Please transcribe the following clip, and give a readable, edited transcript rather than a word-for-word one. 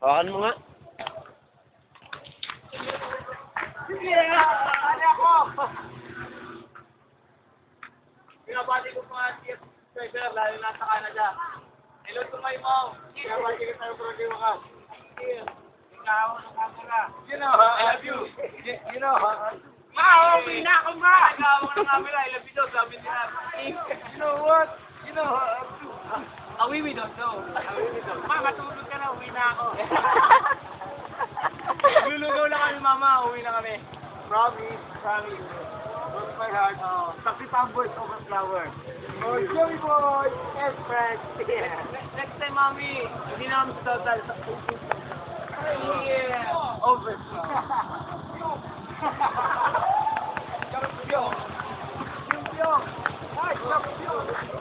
Hawakan mo nga. Ano ako? Pinabati ko mga TF driver, lalo na sa Canada. Hello to my mom. Pinabati ko tayo problema ka. Ikaw ang kamera. You know, I love you. You know, Ma, uwi na ako, ma! Ikaw ang kamera, I love you daw, sabi nila. You know what? You know, awi we don't know. Ma, matulog ka na, uwi na ako. Lulugaw lang kami, mama, uwi na kami. Promise, promise. From my heart. Sakit ang boys over flower. Oh, Joey boy! Yes, friend. Next time, mami, hindi na kami sa total. Yeah! Over. Champion! Champion! Ay, champion!